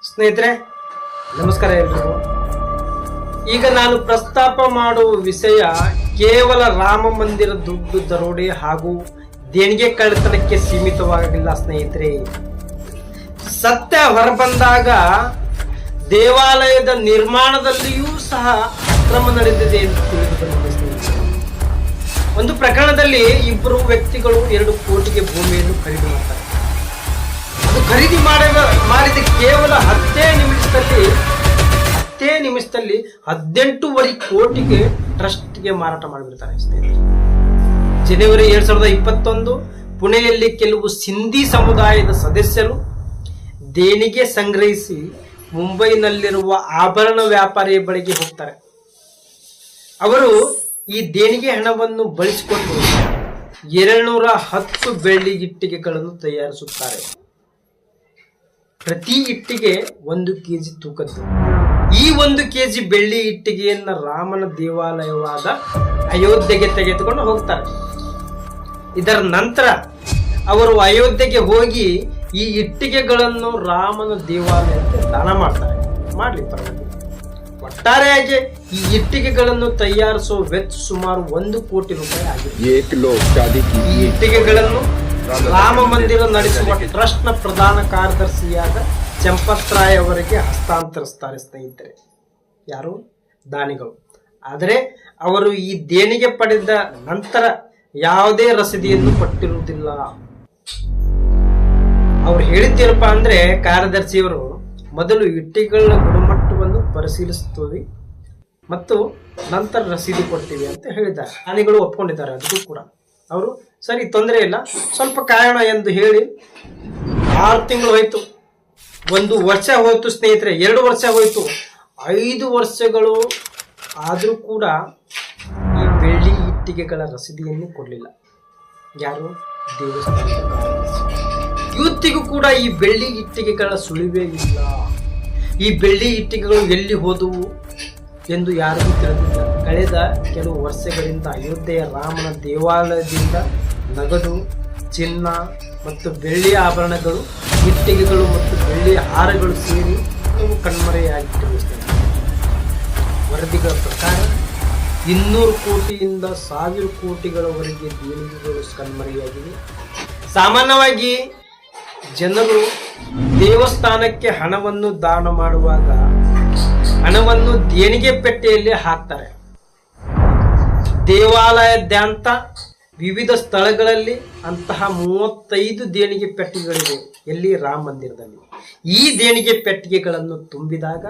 ಸ್ನೇಹಿತರೆ ನಮಸ್ಕಾರ ಎಲ್ರಿಗೂ. ಈಗ ನಾನು ಪ್ರಸ್ತಾಪ ಮಾಡುವ ವಿಷಯ ಕೇವಲ ರಾಮ ಮಂದಿರ ದುಡ್ಡು ದರೋಡೆ ಹಾಗೂ ದೇಣಿಗೆ ಕಳ್ಳತನಕ್ಕೆ ಸೀಮಿತವಾಗಿಲ್ಲ ಸ್ನೇಹಿತರೆ. ಸತ್ಯ ಹೊರಬಂದಾಗ ದೇವಾಲಯದ ನಿರ್ಮಾಣದಲ್ಲಿಯೂ ಸಹ ಅಕ್ರಮ ನಡೆದಿದೆ ಎಂದು ತಿಳಿದು ಬಂದಿದೆ ಸ್ನೇಹಿತರೆ. ಒಂದು ಪ್ರಕರಣದಲ್ಲಿ ಇಬ್ಬರು ವ್ಯಕ್ತಿಗಳು 2 ಕೋಟಿಗೆ ಭೂಮಿಯನ್ನು ಖರೀದಿ ಮಾಡ್ತಾರೆ. ಅದು ಖರೀದಿ ಮಾಡಿದ ಕೇವಲ 10 ನಿಮಿಷದಲ್ಲಿ 18.5 ಕೋಟಿಗೆ ಟ್ರಸ್ಟ್ಗೆ ಮಾರಾಟ ಮಾಡಿಬಿಡ್ತಾರೆ ಸ್ನೇಹಿತರೆ. ಜನವರಿ 2021 ಪುಣೆಯಲ್ಲಿ ಕೆಲವು ಸಿಂಧಿ ಸಮುದಾಯದ ಸದಸ್ಯರು ದೇಣಿಗೆ ಸಂಗ್ರಹಿಸಿ ಮುಂಬೈನಲ್ಲಿರುವ ಆಭರಣ ವ್ಯಾಪಾರಿಯ ಬಳಿಗೆ ಹೋಗ್ತಾರೆ. ಅವರು ಈ ದೇಣಿಗೆ ಹಣವನ್ನು ಬಳಸಿಕೊಂಡು 210 ಬೆಳ್ಳಿ ಇಟ್ಟಿಗೆಗಳನ್ನು ತಯಾರಿಸುತ್ತಾರೆ. ಪ್ರತಿ ಇಟ್ಟಿಗೆ 1 ಕೆಜಿ ತೂಕದ್ದು. ಈ 1 ಕೆಜಿ ಬೆಳ್ಳಿ ಇಟ್ಟಿಗೆಯನ್ನ ರಾಮನ ದೇವಾಲಯವಾದ ಅಯೋಧ್ಯೆಗೆ ತೆಗೆದುಕೊಂಡು ಹೋಗ್ತಾರೆ. ಇದರ ನಂತರ ಅವರು ಅಯೋಧ್ಯೆಗೆ ಹೋಗಿ ಈ ಇಟ್ಟಿಗೆಗಳನ್ನು ರಾಮನ ದೇವಾಲಯಕ್ಕೆ ದಾನ ಮಾಡ್ತಾರೆ. ಮಾಡ್ಲಿ ಪರವಾಗಿಲ್ಲ. ಒಟ್ಟಾರೆಯಾಗಿ ಈ ಇಟ್ಟಿಗೆಗಳನ್ನು ತಯಾರಿಸುವ ವೆಚ್ಚ ಸುಮಾರು 1 ಕೋಟಿ ರೂಪಾಯಿ ಆಗಿದೆ. ಈ ಇಟ್ಟಿಗೆಗಳನ್ನು ರಾಮ ಮಂದಿರ ನಡೆಸುವ ಟ್ರಸ್ಟ್ ನ ಪ್ರಧಾನ ಕಾರ್ಯದರ್ಶಿಯಾದ ಚಂಪತ್ರಾಯ್ ಅವರಿಗೆ ಹಸ್ತಾಂತರಿಸ್ತಾರೆ ಸ್ನೇಹಿತರೆ. ಯಾರು? ದಾನಿಗಳು. ಆದರೆ ಅವರು ಈ ದೇಣಿಗೆ ಪಡೆದ ನಂತರ ಯಾವುದೇ ರಸೀದಿಯನ್ನು ಕೊಟ್ಟಿರುವುದಿಲ್ಲ. ಅವ್ರು ಹೇಳಿದ್ದೇನಪ್ಪ ಅಂದ್ರೆ, ಕಾರ್ಯದರ್ಶಿಯವರು ಮೊದಲು ಇಟ್ಟಿಗೆಗಳ ಗುಣಮಟ್ಟವನ್ನು ಪರಿಶೀಲಿಸುತ್ತೀವಿ ಮತ್ತು ನಂತರ ರಸೀದಿ ಕೊಡ್ತೀವಿ ಅಂತ ಹೇಳಿದ್ದಾರೆ. ದಾನಿಗಳು ಒಪ್ಕೊಂಡಿದ್ದಾರೆ. ಅದಕ್ಕೂ ಕೂಡ ಅವರು ಸರಿ, ತೊಂದರೆ ಇಲ್ಲ, ಸ್ವಲ್ಪ ಕಾಯೋಣ ಎಂದು ಹೇಳಿ 6 ತಿಂಗಳು ಹೋಯ್ತು, 1 ವರ್ಷ ಹೋಯ್ತು ಸ್ನೇಹಿತರೆ, 2 ವರ್ಷ ಹೋಯ್ತು, 5 ವರ್ಷಗಳು ಆದರೂ ಕೂಡ ಈ ಬೆಳ್ಳಿ ಇಟ್ಟಿಗೆಗಳ ರಸೀದಿಯನ್ನು ಕೊಡಲಿಲ್ಲ. ಯಾರು? ದೇವಸ್ಥಾನದ ಕಾರ್ಯದರ್ಶಿ. ಇವತ್ತಿಗೂ ಕೂಡ ಈ ಬೆಳ್ಳಿ ಇಟ್ಟಿಗೆಗಳ ಸುಳಿವೇ ಇಲ್ಲ. ಈ ಬೆಳ್ಳಿ ಇಟ್ಟಿಗೆಗಳು ಎಲ್ಲಿ ಹೋದವು ಎಂದು ಯಾರಿಗೂ ತಿಳಿದಿಲ್ಲ. ಕಳೆದ ಕೆಲವು ವರ್ಷಗಳಿಂದ ಅಯೋಧ್ಯೆಯ ರಾಮನ ದೇವಾಲಯದಿಂದ ನಗದು, ಚಿನ್ನ ಮತ್ತು ಬೆಳ್ಳಿ ಆಭರಣಗಳು, ಇಟ್ಟಿಗೆಗಳು ಮತ್ತು ಬೆಳ್ಳಿಯ ಹಾರಗಳು ಸೇರಿ ಅವು ಕಣ್ಮರೆಯಾಗಿವೆ. ವರದಿಗಳ ಪ್ರಕಾರ 200 ಕೋಟಿಯಿಂದ 1000 ಕೋಟಿಗಳವರೆಗೆ ದೇಣಿಗೆಗಳು ಕಣ್ಮರೆಯಾಗಿವೆ. ಸಾಮಾನ್ಯವಾಗಿ ಜನರು ದೇವಸ್ಥಾನಕ್ಕೆ ಹಣವನ್ನು ದಾನ ಮಾಡುವಾಗ ಹಣವನ್ನು ದೇಣಿಗೆ ಪೆಟ್ಟಿಗೆಯಲ್ಲಿ ಹಾಕ್ತಾರೆ. ದೇವಾಲಯದಾದ್ಯಂತ ವಿವಿಧ ಸ್ಥಳಗಳಲ್ಲಿ ಅಂತಹ 35 ದೇಣಿಗೆ ಪೆಟ್ಟಿಗೆಗಳಿವೆ. ಎಲ್ಲಿ? ರಾಮ ಮಂದಿರದಲ್ಲಿ. ಈ ದೇಣಿಗೆ ಪೆಟ್ಟಿಗೆಗಳನ್ನು ತುಂಬಿದಾಗ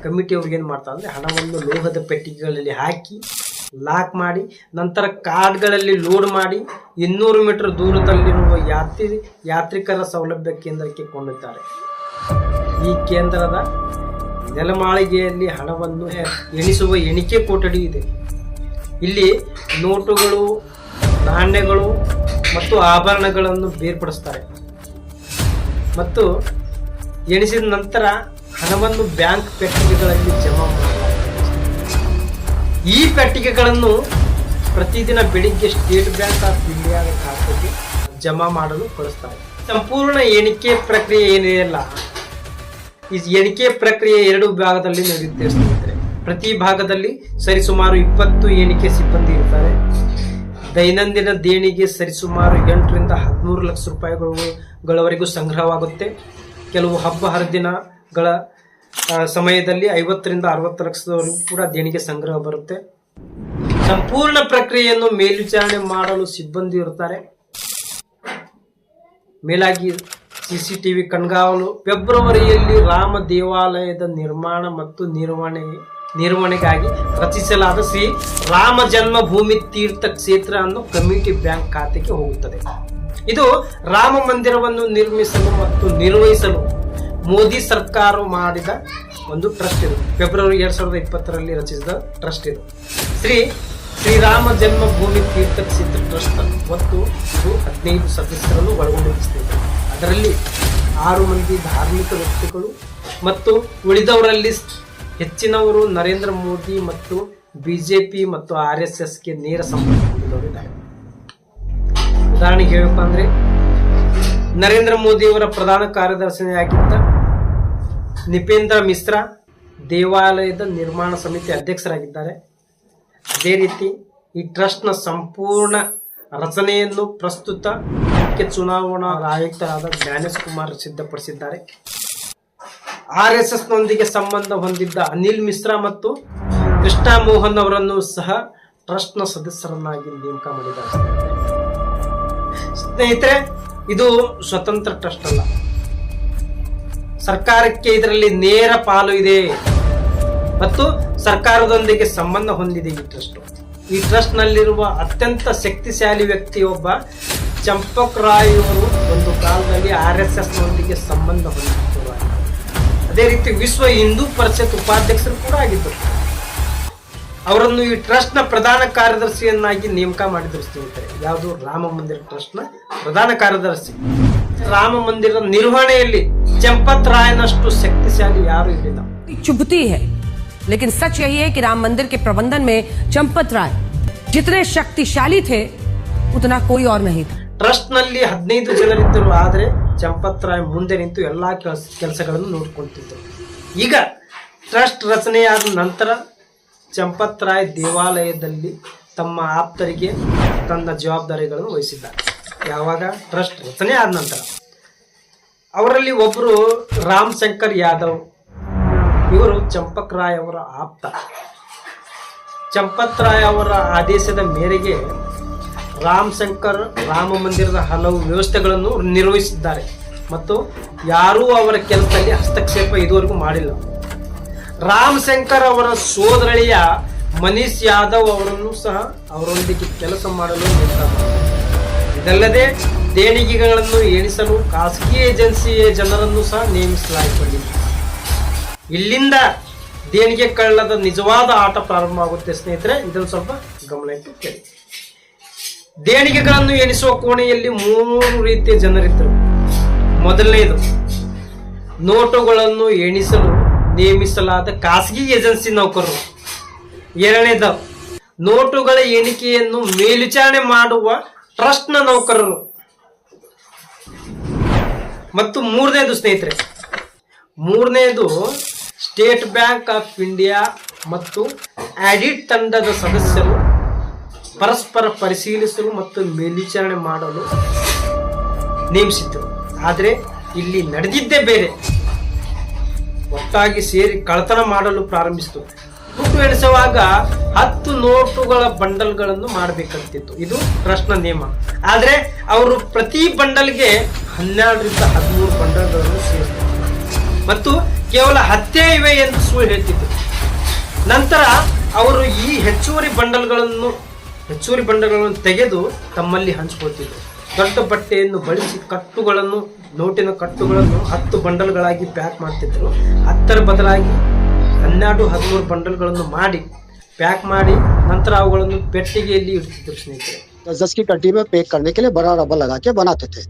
ಕಮಿಟಿಯವ್ರಿಗೆ ಏನು ಮಾಡ್ತಾರೆ ಅಂದರೆ, ಹಣವನ್ನು ಲೋಹದ ಪೆಟ್ಟಿಗೆಗಳಲ್ಲಿ ಹಾಕಿ ಲಾಕ್ ಮಾಡಿ ನಂತರ ಕಾರ್ಡ್ಗಳಲ್ಲಿ ಲೋಡ್ ಮಾಡಿ 200 ಮೀಟರ್ ದೂರದಲ್ಲಿರುವ ಯಾತ್ರಿಕರ ಸೌಲಭ್ಯ ಕೇಂದ್ರಕ್ಕೆ ಕೊಂಡೊಯ್ತಾರೆ. ಈ ಕೇಂದ್ರದ ನೆಲಮಾಳಿಗೆಯಲ್ಲಿ ಹಣವನ್ನು ಎಣಿಸುವ ಎಣಿಕೆ ಕೊಠಡಿ ಇದೆ. ಇಲ್ಲಿ ನೋಟುಗಳು, ನಾಣ್ಯಗಳು ಮತ್ತು ಆಭರಣಗಳನ್ನು ಬೇರ್ಪಡಿಸ್ತಾರೆ ಮತ್ತು ಎಣಿಸಿದ ನಂತರ ಹಣವನ್ನು ಬ್ಯಾಂಕ್ ಪೆಟ್ಟಿಗೆಗಳಲ್ಲಿ ಜಮಾ ಮಾಡಲಾಗುತ್ತದೆ. ಈ ಪೆಟ್ಟಿಗೆಗಳನ್ನು ಪ್ರತಿದಿನ ಬೆಳಿಗ್ಗೆ ಸ್ಟೇಟ್ ಬ್ಯಾಂಕ್ ಆಫ್ ಇಂಡಿಯಾದ ಖಾತೆಗೆ ಜಮಾ ಮಾಡಲು ಕಳಿಸ್ತಾರೆ. ಸಂಪೂರ್ಣ ಎಣಿಕೆ ಪ್ರಕ್ರಿಯೆ ಏನಿದೆಯಲ್ಲ, ಈ ಎಣಿಕೆ ಪ್ರಕ್ರಿಯೆ 2 ಭಾಗದಲ್ಲಿ ನಡೆಯುತ್ತೆ ಸ್ನೇಹಿತರೆ. ಪ್ರತಿ ಭಾಗದಲ್ಲಿ ಸರಿಸುಮಾರು 20 ಎಣಿಕೆ ಸಿಬ್ಬಂದಿ ಇರ್ತಾರೆ. ದೈನಂದಿನ ದೇಣಿಗೆ ಸರಿಸುಮಾರು 8 ರಿಂದ 13 ಲಕ್ಷ ರೂಪಾಯಿಗಳವರೆಗೂ ಸಂಗ್ರಹವಾಗುತ್ತೆ. ಕೆಲವು ಹಬ್ಬ ಹರಿದಿನಗಳ ಸಮಯದಲ್ಲಿ 50 ರಿಂದ 60 ಲಕ್ಷದವರೆಗೂ ಕೂಡ ದೇಣಿಗೆ ಸಂಗ್ರಹ ಬರುತ್ತೆ. ಸಂಪೂರ್ಣ ಪ್ರಕ್ರಿಯೆಯನ್ನು ಮೇಲ್ವಿಚಾರಣೆ ಮಾಡಲು ಸಿಬ್ಬಂದಿ ಇರ್ತಾರೆ. ಮೇಲಾಗಿ CCTV ಕಣ್ಗಾವಲು. ಫೆಬ್ರವರಿಯಲ್ಲಿ ರಾಮ ದೇವಾಲಯದ ನಿರ್ಮಾಣ ಮತ್ತು ನಿರ್ವಹಣೆಗಾಗಿ ರಚಿಸಲಾದ ಶ್ರೀ ರಾಮ ಜನ್ಮಭೂಮಿ ತೀರ್ಥ ಕ್ಷೇತ್ರ ಅನ್ನೋ ಕಮಿಟಿ ಬ್ಯಾಂಕ್ ಖಾತೆಗೆ ಹೋಗುತ್ತದೆ. ಇದು ರಾಮ ಮಂದಿರವನ್ನು ನಿರ್ಮಿಸಲು ಮತ್ತು ನಿರ್ವಹಿಸಲು ಮೋದಿ ಸರ್ಕಾರ ಮಾಡಿದ ಒಂದು ಟ್ರಸ್ಟ್. ಇದು ಫೆಬ್ರವರಿ 2020ರಲ್ಲಿ ರಚಿಸಿದ ಟ್ರಸ್ಟ್. ಇದು ಶ್ರೀರಾಮ ಜನ್ಮಭೂಮಿ ತೀರ್ಥ ಕ್ಷೇತ್ರ ಟ್ರಸ್ಟ್. ಮತ್ತು ಇದು 15 ಸದಸ್ಯರನ್ನು ಒಳಗೊಂಡಿದೆ. ಅದರಲ್ಲಿ 6 ಮಂದಿ ಧಾರ್ಮಿಕ ವ್ಯಕ್ತಿಗಳು ಮತ್ತು ಉಳಿದವರಲ್ಲಿ ಹೆಚ್ಚಿನವರು ನರೇಂದ್ರ ಮೋದಿ ಮತ್ತು ಬಿಜೆಪಿ ಮತ್ತು RSSಗೆ ನೇರ ಸಂಪರ್ಕ ಹೊಂದಿದವರಿದ್ದಾರೆ. ಉದಾಹರಣೆಗೆ ಹೇಳಬೇಕಂದ್ರೆ, ನರೇಂದ್ರ ಮೋದಿಯವರ ಪ್ರಧಾನ ಕಾರ್ಯದರ್ಶಿಯಾಗಿದ್ದ ನಿಪೇಂದ್ರ ಮಿಶ್ರಾ ದೇವಾಲಯದ ನಿರ್ಮಾಣ ಸಮಿತಿ ಅಧ್ಯಕ್ಷರಾಗಿದ್ದಾರೆ. ಅದೇ ರೀತಿ ಈ ಟ್ರಸ್ಟ್ನ ಸಂಪೂರ್ಣ ರಚನೆಯನ್ನು ಪ್ರಸ್ತುತ ಮುಖ್ಯ ಚುನಾವಣಾ ಆಯುಕ್ತರಾದ ಜ್ಞಾನೇಶ್ ಕುಮಾರ್ ಸಿದ್ಧಪಡಿಸಿದ್ದಾರೆ. RSSನೊಂದಿಗೆ ಸಂಬಂಧ ಹೊಂದಿದ್ದ ಅನಿಲ್ ಮಿಶ್ರಾ ಮತ್ತು ಕೃಷ್ಣ ಮೋಹನ್ ಅವರನ್ನು ಸಹ ಟ್ರಸ್ಟ್ನ ಸದಸ್ಯರನ್ನಾಗಿ ನೇಮಕ ಮಾಡಿದ್ದಾರೆ. ಸ್ನೇಹಿತರೆ, ಇದು ಸ್ವತಂತ್ರ ಟ್ರಸ್ಟ್ ಅಲ್ಲ, ಸರ್ಕಾರಕ್ಕೆ ಇದರಲ್ಲಿ ನೇರ ಪಾಲು ಇದೆ ಮತ್ತು ಸರ್ಕಾರದೊಂದಿಗೆ ಸಂಬಂಧ ಹೊಂದಿದೆ ಈ ಟ್ರಸ್ಟ್ ನಲ್ಲಿರುವ ಅತ್ಯಂತ ಶಕ್ತಿಶಾಲಿ ವ್ಯಕ್ತಿಯೊಬ್ಬ ಚಂಪಕ್ ರಾಯ್ ಅವರು ಒಂದು ಕಾಲದಲ್ಲಿ RSSನೊಂದಿಗೆ ಸಂಬಂಧ ಹೊಂದಿದ್ದರು. ಅದೇ ರೀತಿ ವಿಶ್ವ ಹಿಂದೂ ಪರಿಷತ್ ಉಪಾಧ್ಯಕ್ಷರು ಕೂಡ ಆಗಿದ್ದರು. ಅವರನ್ನು ಈ ಟ್ರಸ್ಟ್ನ ಪ್ರಧಾನ ಕಾರ್ಯದರ್ಶಿಯನ್ನಾಗಿ ನೇಮಕ ಮಾಡಿದ್ರು. ಸ್ನೇಹಿತರೆ, ಯಾವುದು ರಾಮ ಮಂದಿರ ಟ್ರಸ್ಟ್ನ ಪ್ರಧಾನ ಕಾರ್ಯದರ್ಶಿ. ರಾಮ ಮಂದಿರದ ನಿರ್ವಹಣೆಯಲ್ಲಿ ಚಂಪತ್ ರಾಯನಷ್ಟು ಶಕ್ತಿಶಾಲಿ ಯಾರು ಇರಲಿಲ್ಲ. चुभती है, लेकिन सच यही है कि राम मंदिर के प्रबंधन में चंपत राय जितने शक्तिशाली थे उतना कोई और नहीं था. ಟ್ರಸ್ಟ್ ನಲ್ಲಿ 15 ಜನರಿದ್ದರು, ಆದರೆ ಚಂಪತ್ ರಾಯ್ ಮುಂದೆ ನಿಂತು ಎಲ್ಲಾ ಕೆಲಸಗಳನ್ನು ನೋಡಿಕೊಳ್ತಿದ್ದರು. ಈಗ ಟ್ರಸ್ಟ್ ರಚನೆಯಾದ ನಂತರ ಚಂಪತ್ ರಾಯ್ ದೇವಾಲಯದಲ್ಲಿ ತಮ್ಮ ಆಪ್ತರಿಗೆ ತನ್ನ ಜವಾಬ್ದಾರಿಗಳನ್ನು ವಹಿಸಿದ್ದಾರೆ. ಯಾವಾಗ ಟ್ರಸ್ಟ್ ರಚನೆ ಆದ ನಂತರ ಅವರಲ್ಲಿ ಒಬ್ಬರು ರಾಮ್ ಶಂಕರ್ ಯಾದವ್, ಇವರು ಚಂಪಕ್ ರಾಯ್ ಅವರ ಆಪ್ತ. ಚಂಪತ್ ರಾಯ್ ಅವರ ಆದೇಶದ ಮೇರೆಗೆ ರಾಮ್ ಶಂಕರ್ ರಾಮ ಮಂದಿರದ ಹಲವು ವ್ಯವಸ್ಥೆಗಳನ್ನು ನಿರ್ವಹಿಸಿದ್ದಾರೆ ಮತ್ತು ಯಾರೂ ಅವರ ಕೆಲಸದಲ್ಲಿ ಹಸ್ತಕ್ಷೇಪ ಇದುವರೆಗೂ ಮಾಡಿಲ್ಲ. ರಾಮ್ ಶಂಕರ್ ಅವರ ಸೋದರಳಿಯ ಮನೀಶ್ ಯಾದವ್ ಅವರನ್ನು ಸಹ ಅವರೊಂದಿಗೆ ಕೆಲಸ ಮಾಡಲು ನಿರ್ಧಾರ. ಇದಲ್ಲದೆ ದೇಣಿಗೆಗಳನ್ನು ಎಣಿಸಲು ಖಾಸಗಿ ಏಜೆನ್ಸಿಯ ಜನರನ್ನು ಸಹ ನೇಮಿಸಲಾಗಿದೆ. ಇಲ್ಲಿಂದ ದೇಣಿಗೆ ಕಳ್ಳದ ನಿಜವಾದ ಆಟ ಪ್ರಾರಂಭವಾಗುತ್ತೆ. ಸ್ನೇಹಿತರೆ, ಇದನ್ನು ಸ್ವಲ್ಪ ಗಮನ ಇಟ್ಟು ಕೇಳಿ. ದೇಣಿಗೆಗಳನ್ನು ಎಣಿಸುವ ಕೋಣೆಯಲ್ಲಿ 3 ರೀತಿಯ ಜನರಿದ್ದರು. ಮೊದಲನೇದು, ನೋಟುಗಳನ್ನು ಎಣಿಸಲು ನೇಮಿಸಲಾದ ಖಾಸಗಿ ಏಜೆನ್ಸಿ ನೌಕರರು. ಎರಡನೇದು, ನೋಟುಗಳ ಎಣಿಕೆಯನ್ನು ಮೇಲ್ವಿಚಾರಣೆ ಮಾಡುವ ಟ್ರಸ್ಟ್ನ ನೌಕರರು. ಮತ್ತು ಮೂರನೇದು ಸ್ಟೇಟ್ ಬ್ಯಾಂಕ್ ಆಫ್ ಇಂಡಿಯಾ ಮತ್ತು ಆಡಿಟ್ ತಂಡದ ಸದಸ್ಯರು ಪರಸ್ಪರ ಪರಿಶೀಲಿಸಲು ಮತ್ತು ಮೇಲ್ವಿಚಾರಣೆ ಮಾಡಲು ನೇಮಿಸಿದ್ದರು. ಆದರೆ ಇಲ್ಲಿ ನಡೆದಿದ್ದೇ ಬೇರೆ. ಒಟ್ಟಾಗಿ ಸೇರಿ ಕಳ್ಳತನ ಮಾಡಲು ಪ್ರಾರಂಭಿಸಿತು. ದುಡ್ಡು ಎಣಿಸುವಾಗ 10 ನೋಟುಗಳ ಬಂಡಲ್ಗಳನ್ನು ಮಾಡಬೇಕಂತಿತ್ತು. ಇದು ಟ್ರಸ್ಟ್ನ ನಿಯಮ. ಆದರೆ ಅವರು ಪ್ರತಿ ಬಂಡಲ್ಗೆ 12 ರಿಂದ 13 ಬಂಡಲ್ಗಳನ್ನು ಸೇರಿಸಿದರು ಮತ್ತು ಕೇವಲ 10 ಇವೆ ಎಂದು ಸುಳ್ಳು ಹೇಳ್ತಿದ್ರು. ನಂತರ ಅವರು ಈ ಹೆಚ್ಚುವರಿ ಬಂಡಲ್ಗಳನ್ನು ತೆಗೆದು ತಮ್ಮಲ್ಲಿ ಹಂಚಿಕೊಳ್ತಿದ್ರು. ದೊಡ್ಡ ಬಟ್ಟೆಯನ್ನು ಬಳಸಿ ನೋಟಿನ ಕಟ್ಟುಗಳನ್ನು 10 ಬಂಡಲ್ಗಳಾಗಿ ಪ್ಯಾಕ್ ಮಾಡ್ತಿದ್ರು. 10ರ ಬದಲಾಗಿ 12-13 ಬಂಡಲ್ಗಳನ್ನು ಮಾಡಿ ಪ್ಯಾಕ್ ಮಾಡಿ ನಂತರ ಅವುಗಳನ್ನು ಪೆಟ್ಟಿಗೆಯಲ್ಲಿ ಇಡ್ತಿದ್ರು. ಸ್ನೇಹಿತರೆ, 10 की कट्टी में पैक करने के लिए बड़ा रबर लगा के बनाते थे.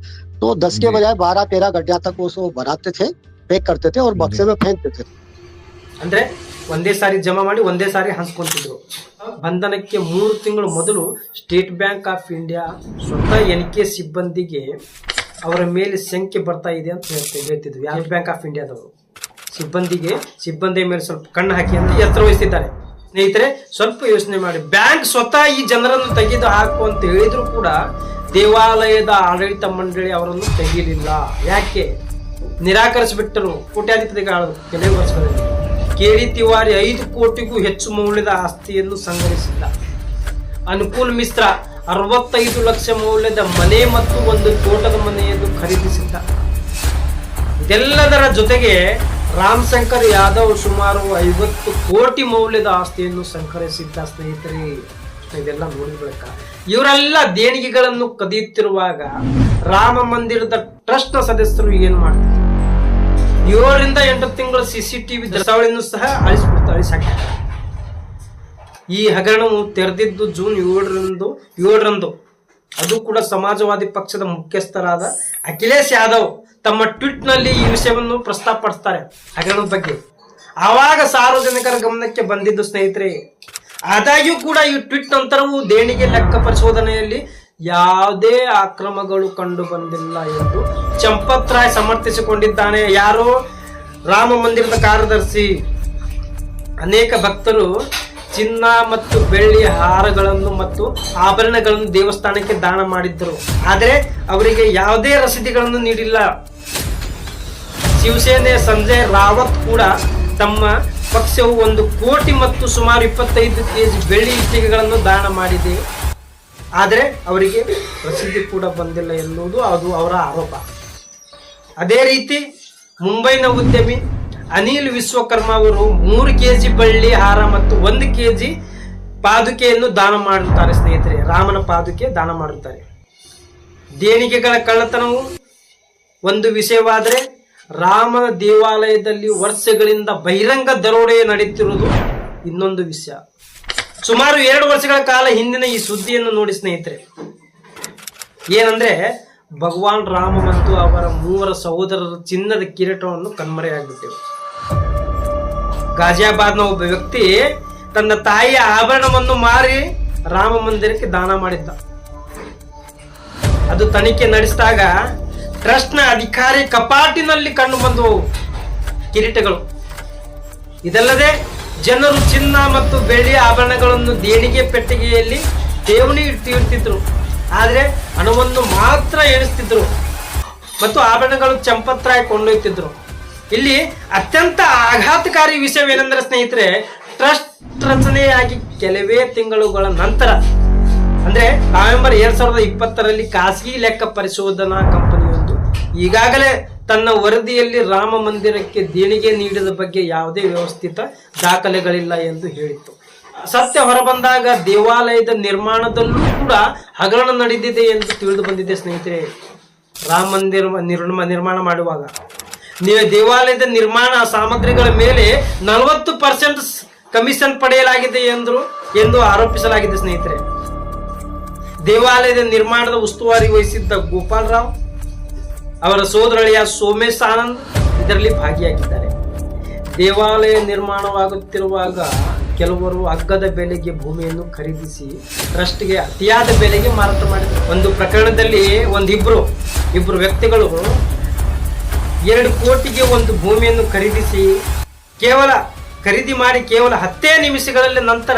तो 10 के बजाय 12-13 गड्ढा तक उसको बनाते थे, पैक करते थे और बक्से में फेंकते थे. ಅಂದ್ರೆ ಒಂದೇ ಸಾರಿ ಜಮಾ ಮಾಡಿ ಒಂದೇ ಸಾರಿ ಹಂಚ್ಕೊಂತಿದ್ರು. ಬಂಧನಕ್ಕೆ 3 ತಿಂಗಳು ಮೊದಲು ಸ್ಟೇಟ್ ಬ್ಯಾಂಕ್ ಆಫ್ ಇಂಡಿಯಾ ಸ್ವತಃ ಎಣಿಕೆ ಸಿಬ್ಬಂದಿಗೆ ಅವರ ಮೇಲೆ ಸಂಖ್ಯೆ ಬರ್ತಾ ಇದೆ ಅಂತ ಹೇಳ್ತಿದ್ರು. ಸ್ಟೇಟ್ ಬ್ಯಾಂಕ್ ಆಫ್ ಇಂಡಿಯಾದವರು ಸಿಬ್ಬಂದಿಯ ಮೇಲೆ ಸ್ವಲ್ಪ ಕಣ್ಣು ಹಾಕಿ ಅಂತ ಎಚ್ಚರ ವಹಿಸಿದ್ದಾರೆ. ಸ್ನೇಹಿತರೆ, ಸ್ವಲ್ಪ ಯೋಚನೆ ಮಾಡಿ. ಬ್ಯಾಂಕ್ ಸ್ವತಃ ಈ ಜನರನ್ನು ತೆಗೆದು ಹಾಕು ಅಂತ ಹೇಳಿದ್ರು ಕೂಡ ದೇವಾಲಯದ ಆಡಳಿತ ಮಂಡಳಿ ಅವರನ್ನು ತೆಗೆಯಲಿಲ್ಲ. ಯಾಕೆ? ನಿರಾಕರಿಸಿಬಿಟ್ಟರು. ಕೋಟ್ಯಾಧಿಪತಿಗಳು ಕೆಲವು ವರ್ಷಗಳಲ್ಲಿ KD ತಿವಾರಿ 5 ಕೋಟಿಗೂ ಹೆಚ್ಚು ಮೌಲ್ಯದ ಆಸ್ತಿಯನ್ನು ಸಂಗ್ರಹಿಸಿದ್ದ. ಅನುಕೂಲ್ ಮಿಶ್ರಾ 65 ಲಕ್ಷ ಮೌಲ್ಯದ ಮನೆ ಮತ್ತು ಒಂದು ತೋಟದ ಮನೆಯನ್ನು ಖರೀದಿಸಿದ್ದ. ಇದೆಲ್ಲದರ ಜೊತೆಗೆ ರಾಮ್ ಶಂಕರ್ ಯಾದವ್ ಸುಮಾರು 50 ಕೋಟಿ ಮೌಲ್ಯದ ಆಸ್ತಿಯನ್ನು ಸಂಗ್ರಹಿಸಿದ್ದ. ಸ್ನೇಹಿತರೆ, ಇದೆಲ್ಲ ನೋಡಿದ ಇವರೆಲ್ಲ ದೇಣಿಗೆಗಳನ್ನು ಕದಿಯುತ್ತಿರುವಾಗ ರಾಮ ಮಂದಿರದ ಟ್ರಸ್ಟ್ ನ ಸದಸ್ಯರು ಏನ್ ಮಾಡ್ತಾರೆ? 7 ರಿಂದ 8 ತಿಂಗಳ CCTV ದೃಶ್ಯಾವಳಿಯನ್ನು ಸಹ ಅಳಿಸಾಕಿದ್ದಾರೆ. ಈ ಹಗರಣವು ತೆರೆದಿದ್ದು ಜೂನ್ 7ರಂದು. ಅದು ಕೂಡ ಸಮಾಜವಾದಿ ಪಕ್ಷದ ಮುಖ್ಯಸ್ಥರಾದ ಅಖಿಲೇಶ್ ಯಾದವ್ ತಮ್ಮ ಟ್ವೀಟ್ ನಲ್ಲಿ ಈ ವಿಷಯವನ್ನು ಪ್ರಸ್ತಾಪಡಿಸ್ತಾರೆ, ಹಗರಣದ ಬಗ್ಗೆ. ಆವಾಗ ಸಾರ್ವಜನಿಕರ ಗಮನಕ್ಕೆ ಬಂದಿದ್ದು. ಸ್ನೇಹಿತರೆ, ಆದಾಗ್ಯೂ ಕೂಡ ಈ ಟ್ವೀಟ್ ನಂತರವೂ ದೇಣಿಗೆ ಲೆಕ್ಕ ಪರಿಶೋಧನೆಯಲ್ಲಿ ಯಾವುದೇ ಅಕ್ರಮಗಳು ಕಂಡು ಬಂದಿಲ್ಲ ಎಂದು ಚಂಪತ್ ರಾಯ್ ಸಮರ್ಥಿಸಿಕೊಂಡಿದ್ದಾನೆ. ಯಾರು? ರಾಮ ಮಂದಿರದ ಕಾರ್ಯದರ್ಶಿ. ಅನೇಕ ಭಕ್ತರು ಚಿನ್ನ ಮತ್ತು ಬೆಳ್ಳಿ ಹಾರಗಳನ್ನು ಮತ್ತು ಆಭರಣಗಳನ್ನು ದೇವಸ್ಥಾನಕ್ಕೆ ದಾನ ಮಾಡಿದ್ದರು. ಆದರೆ ಅವರಿಗೆ ಯಾವುದೇ ರಸೀದಿಗಳನ್ನು ನೀಡಿಲ್ಲ. ಶಿವಸೇನೆ ಸಂಜಯ್ ರಾವತ್ ಕೂಡ ತಮ್ಮ ಪಕ್ಷವು 1 ಕೋಟಿ ಮತ್ತು ಸುಮಾರು 25 ಕೆಜಿ ಬೆಳ್ಳಿ ಇಟ್ಟಿಗೆಗಳನ್ನು ದಾನ ಮಾಡಿದೆ. ಆದರೆ ಅವರಿಗೆ ರಸೀದಿ ಕೂಡ ಬಂದಿಲ್ಲ ಎನ್ನುವುದು ಅದು ಅವರ ಆರೋಪ. ಅದೇ ರೀತಿ ಮುಂಬೈನ ಉದ್ಯಮಿ ಅನಿಲ್ ವಿಶ್ವಕರ್ಮ ಅವರು 3 ಕೆಜಿ ಬೆಳ್ಳಿ ಹಾರ ಮತ್ತು 1 ಕೆಜಿ ಪಾದುಕೆಯನ್ನು ದಾನ ಮಾಡುತ್ತಾರೆ. ಸ್ನೇಹಿತರೆ, ರಾಮನ ಪಾದುಕೆ ದಾನ ಮಾಡುತ್ತಾರೆ. ದೇಣಿಗೆಗಳ ಕಳ್ಳತನವು ಒಂದು ವಿಷಯವಾದರೆ, ರಾಮನ ದೇವಾಲಯದಲ್ಲಿ ವರ್ಷಗಳಿಂದ ಬಹಿರಂಗ ದರೋಡೆ ನಡೆಯುತ್ತಿರುವುದು ಇನ್ನೊಂದು ವಿಷಯ. ಸುಮಾರು 2 ವರ್ಷಗಳ ಕಾಲ ಹಿಂದಿನ ಈ ಸುದ್ದಿಯನ್ನು ನೋಡಿ ಸ್ನೇಹಿತರೆ. ಏನಂದ್ರೆ, ಭಗವಾನ್ ರಾಮ ಮತ್ತು ಅವರ 3 ಸಹೋದರರ ಚಿನ್ನದ ಕಿರೀಟವನ್ನು ಕಣ್ಮರೆಯಾಗಿಬಿಟ್ಟೆವು. ಗಾಜಿಯಾಬಾದ್ನ ಒಬ್ಬ ವ್ಯಕ್ತಿ ತನ್ನ ತಾಯಿಯ ಆಭರಣವನ್ನು ಮಾರಿ ರಾಮ ಮಂದಿರಕ್ಕೆ ದಾನ ಮಾಡಿದ್ದ. ಅದು ತನಿಖೆ ನಡೆಸಿದಾಗ ಟ್ರಸ್ಟ್ನ ಅಧಿಕಾರಿ ಕಪಾಟಿನಲ್ಲಿ ಕಂಡು ಬಂದವು ಕಿರೀಟಗಳು. ಇದಲ್ಲದೆ ಜನರು ಚಿನ್ನ ಮತ್ತು ಬೆಳ್ಳಿ ಆಭರಣಗಳನ್ನು ದೇಣಿಗೆ ಪೆಟ್ಟಿಗೆಯಲ್ಲಿ ಠೇವಣಿ ಇಡ್ತಿದ್ರು. ಆದರೆ ಹಣವನ್ನು ಮಾತ್ರ ಎಣಿಸ್ತಿದ್ರು ಮತ್ತು ಆಭರಣಗಳು ಚಂಪತ್ರಾಯ ಕೊಂಡೊಯ್ತಿದ್ರು. ಇಲ್ಲಿ ಅತ್ಯಂತ ಆಘಾತಕಾರಿ ವಿಷಯವೇನೆಂದರೆ ಸ್ನೇಹಿತರೆ, ಟ್ರಸ್ಟ್ ರಚನೆಯಾಗಿ ಕೆಲವೇ ತಿಂಗಳುಗಳ ನಂತರ ಅಂದ್ರೆ ನವೆಂಬರ್ 2020ರಲ್ಲಿ ಖಾಸಗಿ ಲೆಕ್ಕ ಪರಿಶೋಧನಾ ಕಂಪನಿಯೊಂದು ಈಗಾಗಲೇ ತನ್ನ ವರದಿಯಲ್ಲಿ ರಾಮ ಮಂದಿರಕ್ಕೆ ದೇಣಿಗೆ ನೀಡಿದ ಬಗ್ಗೆ ಯಾವುದೇ ವ್ಯವಸ್ಥಿತ ದಾಖಲೆಗಳಿಲ್ಲ ಎಂದು ಹೇಳಿತ್ತು. ಸತ್ಯ ಹೊರಬಂದಾಗ ದೇವಾಲಯದ ನಿರ್ಮಾಣದಲ್ಲೂ ಕೂಡ ಹಗರಣ ನಡೆದಿದೆ ಎಂದು ತಿಳಿದು ಬಂದಿದೆ ಸ್ನೇಹಿತರೆ. ರಾಮ ಮಂದಿರ ನಿರ್ಮಾಣ ಮಾಡುವಾಗ ದೇವಾಲಯದ ನಿರ್ಮಾಣ ಸಾಮಗ್ರಿಗಳ ಮೇಲೆ 40% ಕಮಿಷನ್ ಪಡೆಯಲಾಗಿದೆ ಎಂದು ಆರೋಪಿಸಲಾಗಿದೆ ಸ್ನೇಹಿತರೆ. ದೇವಾಲಯದ ನಿರ್ಮಾಣದ ಉಸ್ತುವಾರಿ ವಹಿಸಿದ್ದ ಗೋಪಾಲ್ ರಾವ್, ಅವರ ಸೋದರಳಿಯ ಸೋಮೇಶ್ ಆನಂದ್ ಇದರಲ್ಲಿ ಭಾಗಿಯಾಗಿದ್ದಾರೆ. ದೇವಾಲಯ ನಿರ್ಮಾಣವಾಗುತ್ತಿರುವಾಗ ಕೆಲವರು ಅಗ್ಗದ ಬೆಲೆಗೆ ಭೂಮಿಯನ್ನು ಖರೀದಿಸಿ ಟ್ರಸ್ಟ್ಗೆ ಅತಿಯಾದ ಬೆಲೆಗೆ ಮಾರಾಟ ಮಾಡಿದರು. ಒಂದು ಪ್ರಕರಣದಲ್ಲಿ ಇಬ್ಬರು ವ್ಯಕ್ತಿಗಳು 2 ಕೋಟಿಗೆ ಒಂದು ಭೂಮಿಯನ್ನು ಖರೀದಿ ಮಾಡಿ ಕೇವಲ 10 ನಿಮಿಷಗಳಲ್ಲಿ ನಂತರ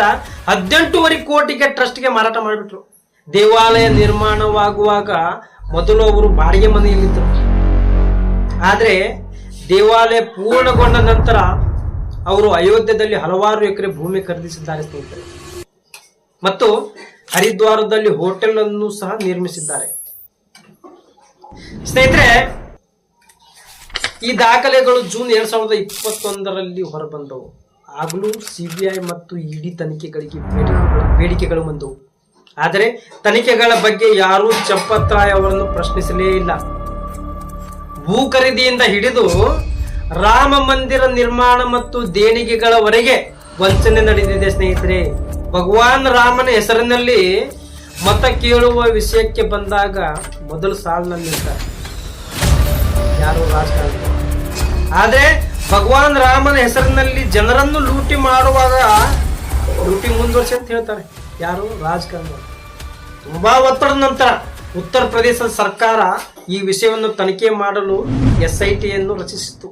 18.5 ಕೋಟಿಗೆ ಟ್ರಸ್ಟ್ಗೆ ಮಾರಾಟ ಮಾಡಿಬಿಟ್ರು. ದೇವಾಲಯ ನಿರ್ಮಾಣವಾಗುವಾಗ ಮೊದಲು ಅವರು ಬಾಡಿಗೆ ಮನೆಯಲ್ಲಿದ್ದರು. ಆದರೆ ದೇವಾಲಯ ಪೂರ್ಣಗೊಂಡ ನಂತರ ಅವರು ಅಯೋಧ್ಯದಲ್ಲಿ ಹಲವಾರು ಎಕರೆ ಭೂಮಿ ಖರೀದಿಸಿದ್ದಾರೆ ಸ್ನೇಹಿತರೆ. ಮತ್ತು ಹರಿದ್ವಾರದಲ್ಲಿ ಹೋಟೆಲ್ ಅನ್ನು ಸಹ ನಿರ್ಮಿಸಿದ್ದಾರೆ. ಸ್ನೇಹಿತರೆ, ಈ ದಾಖಲೆಗಳು ಜೂನ್ 2021ರಲ್ಲಿ ಹೊರಬಂದವು. ಆಗಲೂ ಸಿಬಿಐ ಮತ್ತು ಇಡಿ ತನಿಖೆಗಳಿಗೆ ಬೇಡಿಕೆಗಳು ಬಂದವು. ಆದರೆ ತನಿಖೆಗಳ ಬಗ್ಗೆ ಯಾರೂ ಚಂಪತ್ ರಾಯ್ ಅವರನ್ನು ಪ್ರಶ್ನಿಸಲೇ ಇಲ್ಲ. ಭೂ ಖರೀದಿಯಿಂದ ಹಿಡಿದು ರಾಮ ಮಂದಿರ ನಿರ್ಮಾಣ ಮತ್ತು ದೇಣಿಗೆಗಳವರೆಗೆ ವಂಚನೆ ನಡೆದಿದೆ ಸ್ನೇಹಿತರೆ. ಭಗವಾನ್ ರಾಮನ ಹೆಸರಿನಲ್ಲಿ ಮತ ಕೇಳುವ ವಿಷಯಕ್ಕೆ ಬಂದಾಗ ಮೊದಲು ಸಾಲಿನಲ್ಲಿದ್ದಾರೆ ಯಾರು? ರಾಜಕಾರಣಿ. ಆದ್ರೆ ಭಗವಾನ್ ರಾಮನ ಹೆಸರಿನಲ್ಲಿ ಜನರನ್ನು ಲೂಟಿ ಮಾಡುವಾಗ ಲೂಟಿ ಮುಂದುವರಿಸಿ ಅಂತ ಹೇಳ್ತಾರೆ ಯಾರು? ರಾಜಕಾರಣಿ. ತುಂಬಾ ಒತ್ತಡದ ನಂತರ ಉತ್ತರ ಪ್ರದೇಶದ ಸರ್ಕಾರ ಈ ವಿಷಯವನ್ನು ತನಿಖೆ ಮಾಡಲು SIT ಯನ್ನು ರಚಿಸಿತು.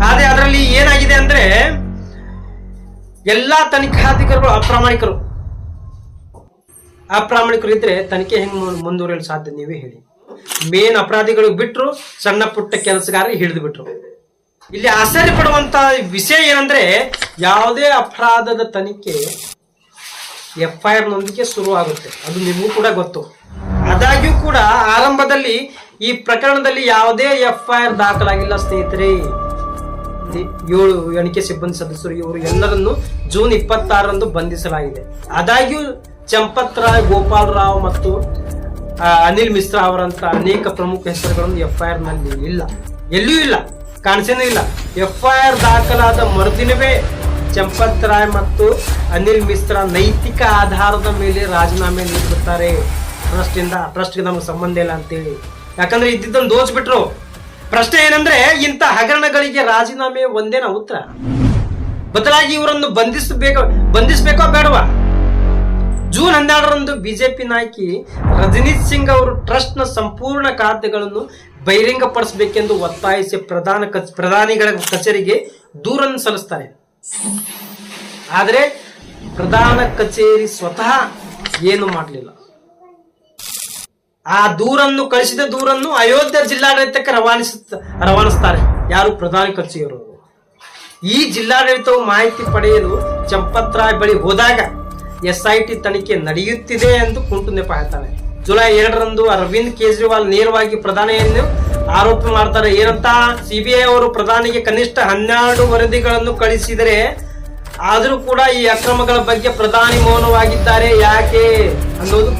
ಆದ್ರೆ ಅದರಲ್ಲಿ ಏನಾಗಿದೆ ಅಂದ್ರೆ, ಎಲ್ಲಾ ತನಿಖಾಧಿಕಾರಿಗಳು ಅಪ್ರಾಮಾಣಿಕರು ಇದ್ರೆ ತನಿಖೆ ಹೆಂಗ್ ಮುಂದುವರಿಯಲು ಸಾಧ್ಯ? ನೀವೇ ಹೇಳಿ. ಮೇನ್ ಅಪರಾಧಿಗಳು ಬಿಟ್ರು, ಸಣ್ಣ ಪುಟ್ಟ ಕೆಲಸಗಾರರಿಗೆ ಹಿಡಿದು ಬಿಟ್ರು. ಇಲ್ಲಿ ಆಶ್ಚರ್ಯ ಪಡುವಂತ ವಿಷಯ ಏನಂದ್ರೆ, ಯಾವುದೇ ಅಪರಾಧದ ತನಿಖೆ FIR ನೊಂದಿಗೆ ಶುರು ಆಗುತ್ತೆ. ಅದು ನಿಮಗೂ ಕೂಡ ಗೊತ್ತು. ಆದಾಗ್ಯೂ ಕೂಡ ಆರಂಭದಲ್ಲಿ ಈ ಪ್ರಕರಣದಲ್ಲಿ ಯಾವುದೇ FIR ದಾಖಲಾಗಿಲ್ಲ ಸ್ನೇಹಿತರೆ. 7 ಎಣಿಕೆ ಸಿಬ್ಬಂದಿ ಸದಸ್ಯರು ಇವರು ಎಲ್ಲರನ್ನು ಜೂನ್ 26ರಂದು ಬಂಧಿಸಲಾಗಿದೆ. ಆದಾಗ್ಯೂ ಚಂಪತ್ ರಾಯ್, ಗೋಪಾಲ್ ರಾವ್ ಮತ್ತು ಅನಿಲ್ ಮಿಶ್ರಾ ಅವರಂತ ಅನೇಕ ಪ್ರಮುಖ ಹೆಸರುಗಳನ್ನು FIR ನಲ್ಲಿ ಇಲ್ಲ, ಎಲ್ಲಿಯೂ ಇಲ್ಲ, ಕಾಣಿಸೇನೂ ಇಲ್ಲ. FIR ದಾಖಲಾದ ಮರುದಿನವೇ ಚಂಪತ್ ರಾಯ್ ಮತ್ತು ಅನಿಲ್ ಮಿಶ್ರಾ ನೈತಿಕ ಆಧಾರದ ಮೇಲೆ ರಾಜೀನಾಮೆ ನೀಡಿಬಿಡ್ತಾರೆ. ಟ್ರಸ್ಟ್ಗೆ ನಮ್ಗೆ ಸಂಬಂಧ ಇಲ್ಲ ಅಂತೇಳಿ. ಯಾಕಂದ್ರೆ ಇದ್ದಿದ್ದನ್ನು ದೋಚ್ಬಿಟ್ರು. ಪ್ರಶ್ನೆ ಏನಂದ್ರೆ, ಇಂಥ ಹಗರಣಗಳಿಗೆ ರಾಜೀನಾಮೆ ಒಂದೇನ ಉತ್ತರ? ಬದಲಾಗಿ ಇವರನ್ನು ಬಂಧಿಸಬೇಕೋ ಬೇಡವಾ? ಜೂನ್ 12ರಂದು ಬಿಜೆಪಿ ನಾಯಕಿ ರಜನೀತ್ ಸಿಂಗ್ ಅವರು ಟ್ರಸ್ಟ್ ನ ಸಂಪೂರ್ಣ ಖಾತೆಗಳನ್ನು ಬಹಿರಂಗಪಡಿಸಬೇಕೆಂದು ಒತ್ತಾಯಿಸಿ ಪ್ರಧಾನಿಗಳ ಕಚೇರಿಗೆ ದೂರನ್ನು ಸಲ್ಲಿಸ್ತಾರೆ. ಆದರೆ ಪ್ರಧಾನ ಕಚೇರಿ ಸ್ವತಃ ಏನು ಮಾಡಲಿಲ್ಲ. ಆ ದೂರನ್ನು ಕಳಿಸಿದ ದೂರನ್ನು ಅಯೋಧ್ಯೆ ಜಿಲ್ಲಾಡಳಿತಕ್ಕೆ ರವಾನಿಸ್ತಾರೆ. ಯಾರು? ಪ್ರಧಾನಿ ಕಚೇರಿಯವರು. ಈ ಜಿಲ್ಲಾಡಳಿತವು ಮಾಹಿತಿ ಪಡೆಯಲು ಚಂಪತ್ ರಾಯ್ ಬಳಿ ಹೋದಾಗ SIT ತನಿಖೆ ನಡೆಯುತ್ತಿದೆ ಎಂದು ಕುಂಟು ನೆಪ ಹೇಳ್ತಾನೆ. ಜುಲೈ 2ರಂದು ಅರವಿಂದ್ ಕೇಜ್ರಿವಾಲ್ ನೇರವಾಗಿ ಪ್ರಧಾನಿಯನ್ನು ಆರೋಪ ಮಾಡ್ತಾರೆ. ಏನಂತ? CBI ಅವರು ಪ್ರಧಾನಿಗೆ ಕನಿಷ್ಠ 12 ವರದಿಗಳನ್ನು ಕಳಿಸಿದರೆ ಆದರೂ ಕೂಡ ಈ ಅಕ್ರಮಗಳ ಬಗ್ಗೆ ಪ್ರಧಾನಿ ಮೌನವಾಗಿದ್ದಾರೆ ಯಾಕೆ ಅನ್ನೋದು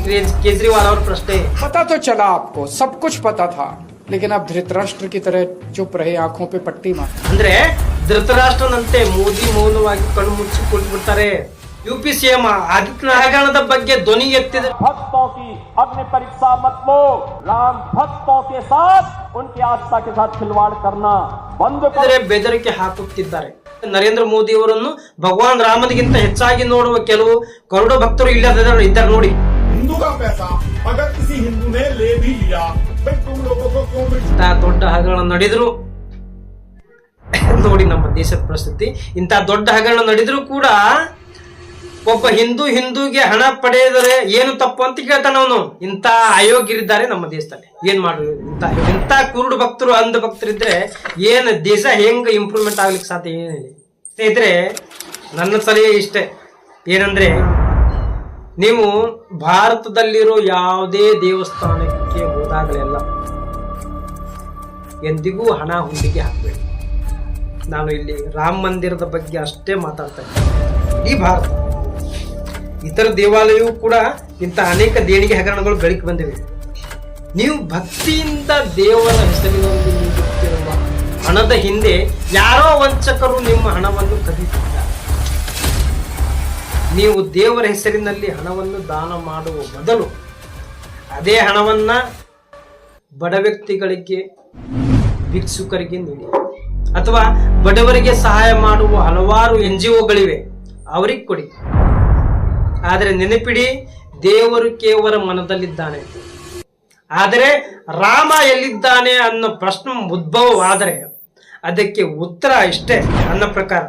ಕೇಜ್ರಿವಾಲ್ ಅವರ ಪ್ರಶ್ನೆ. पता तो चला आपको, सब कुछ पता था, लेकिन आप धृतराष्ट्र की तरह चुप रहे, आंखों पे पट्टी मार. ಅಂದ್ರೆ ಧೃತರಾಷ್ಟ್ರನಂತೆ ಮೋದಿ ಮೌನವಾಗಿ ಕಣ್ಣು ಮುಚ್ಚಿ ಕುಳಿತುಬಿಡ್ತಾರೆ. UP CM ಆದಿತ್ಯನಾಥ್ ಹಗರಣದ ಬಗ್ಗೆ ಧ್ವನಿ ಎತ್ತಿದ भक्तों की अग्नि परीक्षा मत लो. राम भक्तों के साथ उनकी आस्था के साथ खिलवाड़ करना बंद करो. ಬೆದರಿಕೆ ಹಾಕುತ್ತಿದ್ದಾರೆ. ನರೇಂದ್ರ ಮೋದಿ ಅವರನ್ನು ಭಗವಾನ್ ರಾಮನಿಗಿಂತ ಹೆಚ್ಚಾಗಿ ನೋಡುವ ಕೆಲವು ಕರುಡ ಭಕ್ತರು ಇದ್ದಾರೆ ನೋಡಿ. हिंदू का पैसा अगर किसी हिंदू ने ले भी लिया, भाई तुम लोगों को क्यों ಇಂಥ ದೊಡ್ಡ ಹಗರಣ ನಡೆದ್ರು ನೋಡಿ ನಮ್ಮ ದೇಶದ ಪರಿಸ್ಥಿತಿ. ಇಂಥ ದೊಡ್ಡ ಹಗರಣ ನಡೆದ್ರು ಕೂಡ ಒಬ್ಬ ಹಿಂದೂಗೆ ಹಣ ಪಡೆದರೆ ಏನು ತಪ್ಪು ಅಂತ ಕೇಳ್ತಾನ ಅವನು. ಇಂಥ ಅಯೋಗ್ಯರಿದ್ದಾರೆ ನಮ್ಮ ದೇಶದಲ್ಲಿ. ಏನ್ ಮಾಡುದು? ಇಂಥ ಕುರುಡು ಭಕ್ತರು, ಅಂಧ ಭಕ್ತರಿದ್ರೆ ಏನ್ ದೇಶ ಹೆಂಗ್ ಇಂಪ್ರೂವ್ಮೆಂಟ್ ಆಗ್ಲಿಕ್ಕೆ ಸಾಧ್ಯ? ಏನಿದೆ ಸ್ನೇಹಿತರೆ, ನನ್ನ ಸಲಹೆ ಇಷ್ಟೇ. ಏನಂದ್ರೆ, ನೀವು ಭಾರತದಲ್ಲಿರೋ ಯಾವುದೇ ದೇವಸ್ಥಾನಕ್ಕೆ ಹೋದಾಗಲೆಲ್ಲ ಎಂದಿಗೂ ಹಣ ಹುಂಡಿಗೆ ಹಾಕಬೇಡಿ. ನಾನು ಇಲ್ಲಿ ರಾಮ ಮಂದಿರದ ಬಗ್ಗೆ ಅಷ್ಟೇ ಮಾತಾಡ್ತಾ ಇದ್ದೀನಿ. ಈ ಭಾರತ ಇತರ ದೇವಾಲಯವೂ ಕೂಡ ಇಂಥ ಅನೇಕ ದೇಣಿಗೆ ಹಗರಣಗಳು ಬೆಳಕಿಗೆ ಬಂದಿವೆ. ನೀವು ಭಕ್ತಿಯಿಂದ ದೇವರ ಹೆಸರಿನಲ್ಲಿ ನೀಡುತ್ತಿರುವ ಹಣದ ಹಿಂದೆ ಯಾರೋ ವಂಚಕರು ನಿಮ್ಮ ಹಣವನ್ನು ಕದಿಯುತ್ತಿದ್ದಾರೆ. ನೀವು ದೇವರ ಹೆಸರಿನಲ್ಲಿ ಹಣವನ್ನು ದಾನ ಮಾಡುವ ಬದಲು ಅದೇ ಹಣವನ್ನ ಬಡ ವ್ಯಕ್ತಿಗಳಿಗೆ, ಭಿಕ್ಷುಕರಿಗೆ ನೀಡಿ, ಅಥವಾ ಬಡವರಿಗೆ ಸಹಾಯ ಮಾಡುವ ಹಲವಾರು NGOಗಳಿವೆ, ಅವರಿಗೆ ಕೊಡಿ. ಆದರೆ ನೆನಪಿಡಿ, ದೇವರು ಕೇವಲ ಮನದಲ್ಲಿದ್ದಾನೆ. ಆದರೆ ರಾಮ ಎಲ್ಲಿದ್ದಾನೆ ಅನ್ನೋ ಪ್ರಶ್ನೆ ಉದ್ಭವವಾದರೆ ಅದಕ್ಕೆ ಉತ್ತರ ಇಷ್ಟೇ. ನನ್ನ ಪ್ರಕಾರ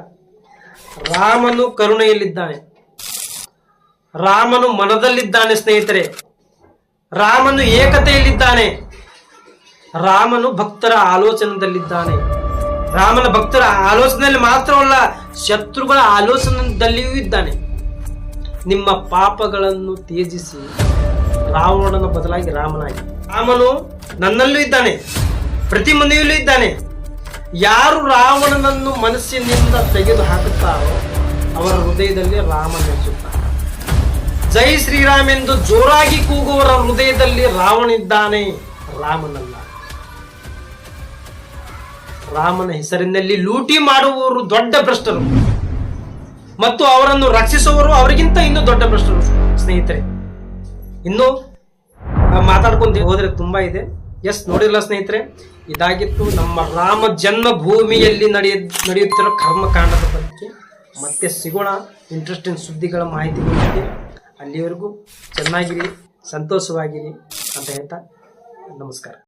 ರಾಮನು ಕರುಣೆಯಲ್ಲಿದ್ದಾನೆ, ರಾಮನು ಮನದಲ್ಲಿದ್ದಾನೆ ಸ್ನೇಹಿತರೆ. ರಾಮನು ಏಕತೆಯಲ್ಲಿದ್ದಾನೆ, ರಾಮನು ಭಕ್ತರ ಆಲೋಚನೆಯಲ್ಲಿದ್ದಾನೆ. ರಾಮನ ಭಕ್ತರ ಆಲೋಚನೆಯಲ್ಲಿ ಮಾತ್ರವಲ್ಲ, ಶತ್ರುಗಳ ಆಲೋಚನೆಯಲ್ಲಿಯೂ ಇದ್ದಾನೆ. ನಿಮ್ಮ ಪಾಪಗಳನ್ನು ತ್ಯಜಿಸಿ ರಾವಣನ ಬದಲಾಗಿ ರಾಮನಾಗಿ. ರಾಮನು ನನ್ನಲ್ಲೂ ಇದ್ದಾನೆ, ಪ್ರತಿ ಮನೆಯಲ್ಲೂ ಇದ್ದಾನೆ. ಯಾರು ರಾವಣನನ್ನು ಮನಸ್ಸಿನಿಂದ ತೆಗೆದು ಹಾಕುತ್ತಾರೋ ಅವರ ಹೃದಯದಲ್ಲಿ ರಾಮ ನೆಲೆಸುತ್ತಾನೆ. ಜೈ ಶ್ರೀರಾಮ್ ಎಂದು ಜೋರಾಗಿ ಕೂಗುವವರ ಹೃದಯದಲ್ಲಿ ರಾವಣಿದ್ದಾನೆ, ರಾಮನಲ್ಲ. ರಾಮನ ಹೆಸರಿನಲ್ಲಿ ಲೂಟಿ ಮಾಡುವವರು ದೊಡ್ಡ ಭ್ರಷ್ಟರು ಮತ್ತು ಅವರನ್ನು ರಕ್ಷಿಸುವವರು ಅವರಿಗಿಂತ ಇನ್ನೂ ದೊಡ್ಡ ಭ್ರಷ್ಟರು. ಸ್ನೇಹಿತರೆ, ಇನ್ನು ಮಾತಾಡ್ಕೊಂಡು ಹೋದ್ರೆ ತುಂಬಾ ಇದೆ. ನೋಡಿಲ್ಲ ಸ್ನೇಹಿತರೆ, ಇದಾಗಿತ್ತು ನಮ್ಮ ರಾಮ ಜನ್ಮಭೂಮಿಯಲ್ಲಿ ನಡೆಯುತ್ತಿರೋ ಕರ್ಮಕಾಂಡದ ಬಗ್ಗೆ. ಮತ್ತೆ ಸಿಗೋಣ ಇಂಟ್ರೆಸ್ಟಿಂಗ್ ಸುದ್ದಿಗಳ ಮಾಹಿತಿಗಳಿಗೆ. ಅಲ್ಲಿವರೆಗೂ ಚೆನ್ನಾಗಿರಿ, ಸಂತೋಷವಾಗಿರಿ ಅಂತ ಹೇಳ್ತಾ ನಮಸ್ಕಾರ.